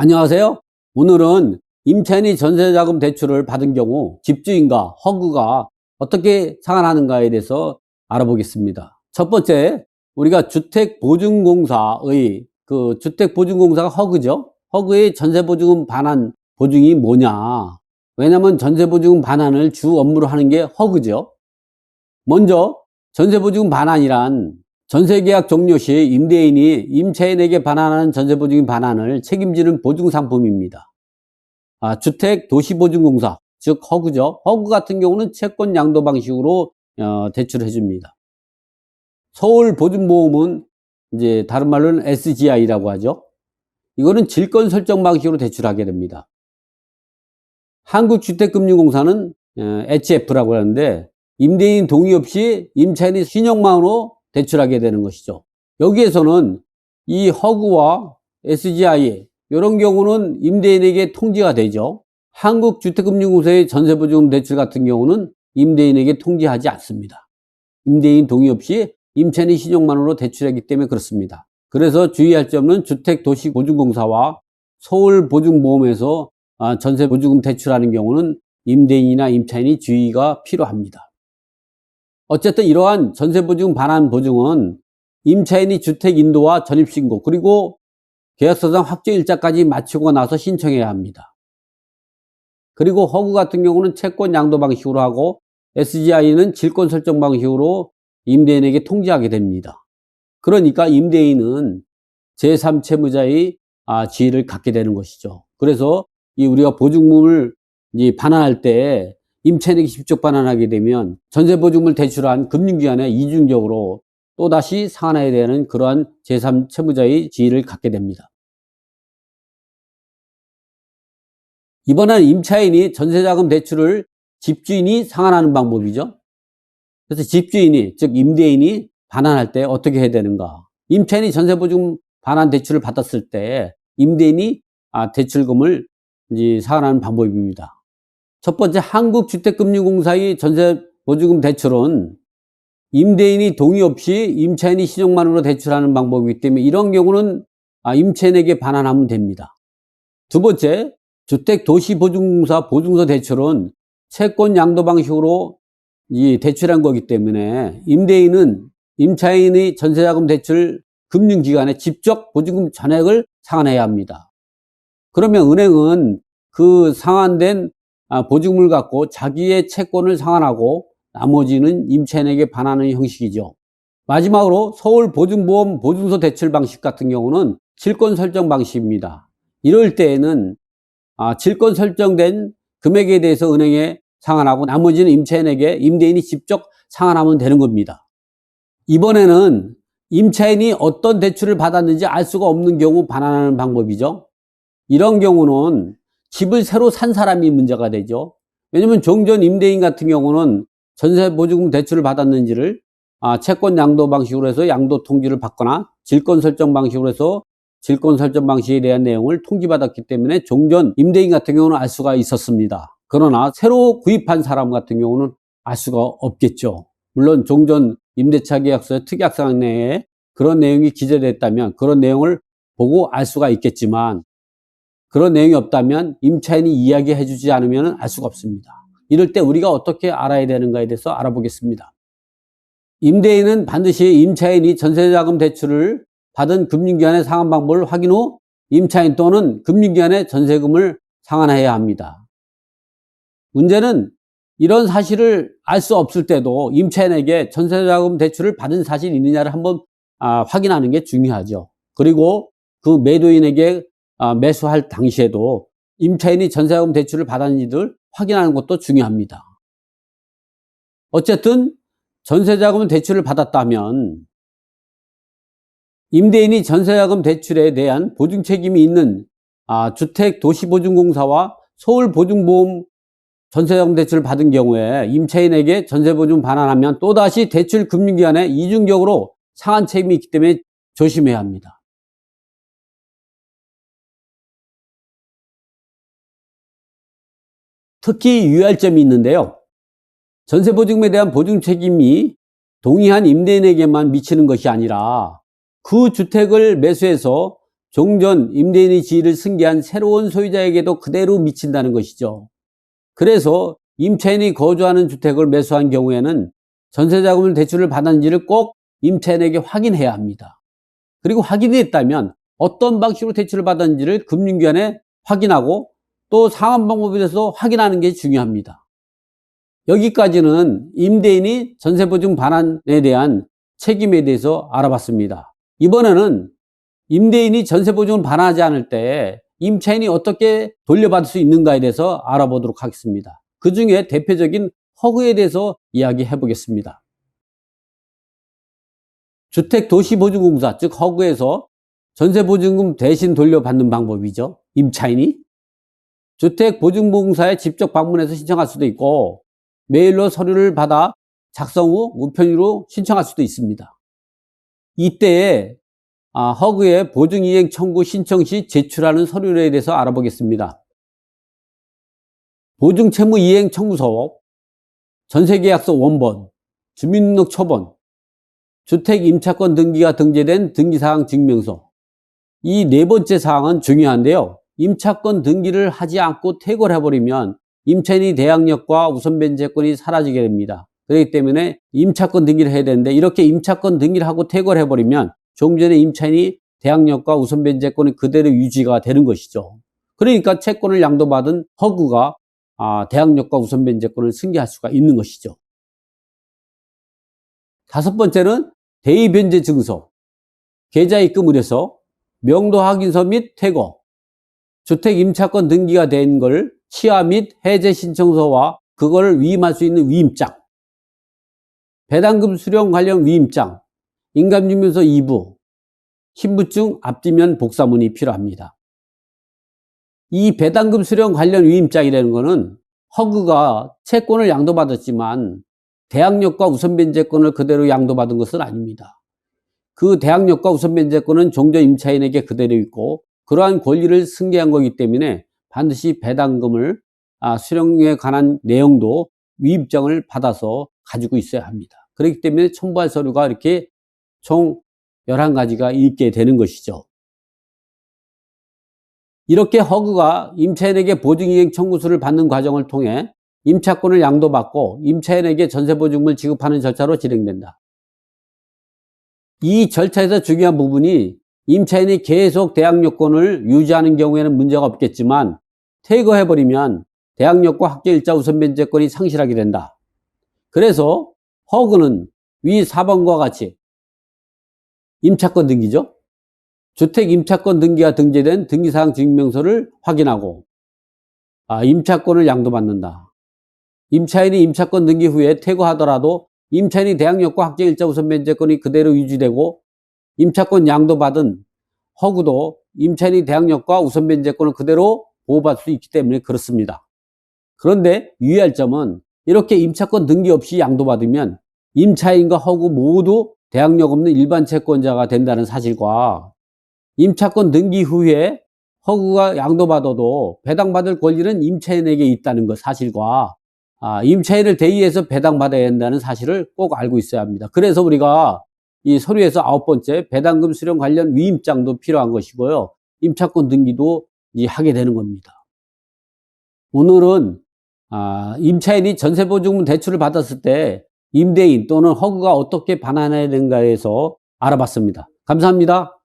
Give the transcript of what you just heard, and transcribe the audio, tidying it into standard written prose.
안녕하세요. 오늘은 임차인이 전세자금 대출을 받은 경우 집주인과 허그가 어떻게 상환하는가에 대해서 알아보겠습니다. 첫 번째, 우리가 주택보증공사의 주택보증공사가 허그죠. 허그의 전세보증금 반환 보증이 뭐냐? 왜냐하면 전세보증금 반환을 주 업무로 하는 게 허그죠. 먼저 전세보증금 반환이란 전세계약 종료 시 임대인이 임차인에게 반환하는 전세보증금 반환을 책임지는 보증상품입니다. 주택도시보증공사, 즉 허그죠. 허그 같은 경우는 채권 양도 방식으로 대출해 줍니다. 서울보증보험은 이제 다른 말로는 SGI라고 하죠. 이거는 질권 설정 방식으로 대출하게 됩니다. 한국주택금융공사는 HF라고 하는데 임대인 동의 없이 임차인이 신용만으로 대출하게 되는 것이죠. 여기에서는 이 허그와 SGI 이런 경우는 임대인에게 통지가 되죠. 한국주택금융공사의 전세보증금 대출 같은 경우는 임대인에게 통지하지 않습니다. 임대인 동의 없이 임차인이 신용만으로 대출하기 때문에 그렇습니다. 그래서 주의할 점은 주택도시보증공사와 서울보증보험에서 전세보증금 대출하는 경우는 임대인이나 임차인이 주의가 필요합니다. 어쨌든 이러한 전세보증금 반환 보증은 임차인이 주택 인도와 전입신고 그리고 계약서상 확정일자까지 마치고 나서 신청해야 합니다. 그리고 허그 같은 경우는 채권 양도 방식으로 하고 SGI는 질권 설정 방식으로 임대인에게 통지하게 됩니다. 그러니까 임대인은 제3채무자의 지위를 갖게 되는 것이죠. 그래서 우리가 보증금을 반환할 때 임차인에게 직접 반환하게 되면 전세보증금을 대출한 금융기관에 이중적으로 또다시 상환해야 되는 그러한 제3채무자의 지위를 갖게 됩니다. 이번엔 임차인이 전세자금 대출을 집주인이 상환하는 방법이죠. 그래서 집주인이, 즉 임대인이 반환할 때 어떻게 해야 되는가? 임차인이 전세보증금 반환 대출을 받았을 때 임대인이 대출금을 상환하는 방법입니다. 첫 번째, 한국주택금융공사의 전세보증금 대출은 임대인이 동의 없이 임차인이 신용만으로 대출하는 방법이기 때문에 이런 경우는 임차인에게 반환하면 됩니다. 두 번째, 주택도시보증공사 보증서 대출은 채권 양도 방식으로 대출한 거기 때문에 임대인은 임차인의 전세자금 대출 금융기관에 직접 보증금 전액을 상환해야 합니다. 그러면 은행은 그 상환된 보증금을 갖고 자기의 채권을 상환하고 나머지는 임차인에게 반환하는 형식이죠. 마지막으로 서울보증보험 보증서 대출 방식 같은 경우는 질권 설정 방식입니다. 이럴 때에는 질권 설정된 금액에 대해서 은행에 상환하고 나머지는 임대인이 직접 상환하면 되는 겁니다. 이번에는 임차인이 어떤 대출을 받았는지 알 수가 없는 경우 반환하는 방법이죠. 이런 경우는 집을 새로 산 사람이 문제가 되죠. 왜냐하면 종전 임대인 같은 경우는 전세보증금 대출을 받았는지를 채권 양도 방식으로 해서 양도 통지를 받거나 질권 설정 방식으로 해서 질권 설정 방식에 대한 내용을 통지받았기 때문에 종전 임대인 같은 경우는 알 수가 있었습니다. 그러나 새로 구입한 사람 같은 경우는 알 수가 없겠죠. 물론 종전 임대차 계약서의 특약사항 내에 그런 내용이 기재됐다면 그런 내용을 보고 알 수가 있겠지만 그런 내용이 없다면 임차인이 이야기해 주지 않으면 알 수가 없습니다. 이럴 때 우리가 어떻게 알아야 되는가에 대해서 알아보겠습니다. 임대인은 반드시 임차인이 전세자금 대출을 받은 금융기관의 상환 방법을 확인 후 임차인 또는 금융기관의 전세금을 상환해야 합니다. 문제는 이런 사실을 알 수 없을 때도 임차인에게 전세자금 대출을 받은 사실이 있느냐를 한번 확인하는 게 중요하죠. 그리고 그 매도인에게 매수할 당시에도 임차인이 전세자금 대출을 받았는지를 확인하는 것도 중요합니다. 어쨌든 전세자금 대출을 받았다면 임대인이 전세자금 대출에 대한 보증 책임이 있는 주택도시보증공사와 서울보증보험 전세자금 대출을 받은 경우에 임차인에게 전세보증 반환하면 또다시 대출 금융기관에 이중적으로 상환 책임이 있기 때문에 조심해야 합니다. 특히 유의할 점이 있는데요. 전세보증금에 대한 보증 책임이 동의한 임대인에게만 미치는 것이 아니라 그 주택을 매수해서 종전 임대인의 지위를 승계한 새로운 소유자에게도 그대로 미친다는 것이죠. 그래서 임차인이 거주하는 주택을 매수한 경우에는 전세자금을 대출을 받았는지를 꼭 임차인에게 확인해야 합니다. 그리고 확인했다면 어떤 방식으로 대출을 받았는지를 금융기관에 확인하고 또 상환 방법에 대해서 확인하는 게 중요합니다. 여기까지는 임대인이 전세보증 반환에 대한 책임에 대해서 알아봤습니다. 이번에는 임대인이 전세보증을 반환하지 않을 때 임차인이 어떻게 돌려받을 수 있는가에 대해서 알아보도록 하겠습니다. 그 중에 대표적인 허그에 대해서 이야기해 보겠습니다. 주택도시보증공사, 즉 허그에서 전세보증금 대신 돌려받는 방법이죠. 임차인이 주택보증공사에 직접 방문해서 신청할 수도 있고 메일로 서류를 받아 작성 후 우편으로 신청할 수도 있습니다. 이때에 허그의 보증이행 청구 신청 시 제출하는 서류에 대해서 알아보겠습니다. 보증채무 이행 청구서, 전세계약서 원본, 주민등록 초본, 주택 임차권 등기가 등재된 등기사항 증명서. 이 네 번째 사항은 중요한데요. 임차권 등기를 하지 않고 퇴거를 해버리면 임차인이 대항력과 우선변제권이 사라지게 됩니다. 그렇기 때문에 임차권 등기를 해야 되는데 이렇게 임차권 등기를 하고 퇴거를 해버리면 조금 전에 임차인이 대항력과 우선변제권이 그대로 유지가 되는 것이죠. 그러니까 채권을 양도받은 허그가 대항력과 우선변제권을 승계할 수가 있는 것이죠. 다섯 번째는 대의변제 증서, 계좌입금 의뢰서, 명도 확인서 및 퇴거, 주택 임차권 등기가 된 걸 취하 및 해제 신청서와 그걸 위임할 수 있는 위임장, 배당금 수령 관련 위임장, 인감증명서 2부, 신분증 앞뒤면 복사문이 필요합니다. 이 배당금 수령 관련 위임장이라는 것은 허그가 채권을 양도받았지만 대항력과 우선변제권을 그대로 양도받은 것은 아닙니다. 그 대항력과 우선변제권은 종전 임차인에게 그대로 있고 그러한 권리를 승계한 거기 때문에 반드시 배당금을 수령에 관한 내용도 위임장을 받아서 가지고 있어야 합니다. 그렇기 때문에 첨부할 서류가 이렇게 총 11가지가 있게 되는 것이죠. 이렇게 허그가 임차인에게 보증이행 청구서를 받는 과정을 통해 임차권을 양도받고 임차인에게 전세보증금을 지급하는 절차로 진행된다. 이 절차에서 중요한 부분이 임차인이 계속 대항력권을 유지하는 경우에는 문제가 없겠지만 퇴거해버리면 대항력과 확정일자 우선변제권이 상실하게 된다. 그래서 허그는 위 4번과 같이 임차권 등기죠. 주택 임차권 등기가 등재된 등기사항 증명서를 확인하고 임차권을 양도받는다. 임차인이 임차권 등기 후에 퇴거하더라도 임차인이 대항력과 확정일자 우선변제권이 그대로 유지되고 임차권 양도받은 허그도 임차인이 대항력과 우선변제권을 그대로 보호받을 수 있기 때문에 그렇습니다. 그런데 유의할 점은 이렇게 임차권 등기 없이 양도받으면 임차인과 허그 모두 대항력 없는 일반 채권자가 된다는 사실과 임차권 등기 후에 허그가 양도받아도 배당받을 권리는 임차인에게 있다는 것 사실과 임차인을 대의해서 배당받아야 한다는 사실을 꼭 알고 있어야 합니다. 그래서 우리가 이 서류에서 9번째 배당금 수령 관련 위임장도 필요한 것이고요. 임차권 등기도 하게 되는 겁니다. 오늘은 임차인이 전세보증금 대출을 받았을 때 임대인 또는 허그가 어떻게 반환해야 되는가에 대해서 알아봤습니다. 감사합니다.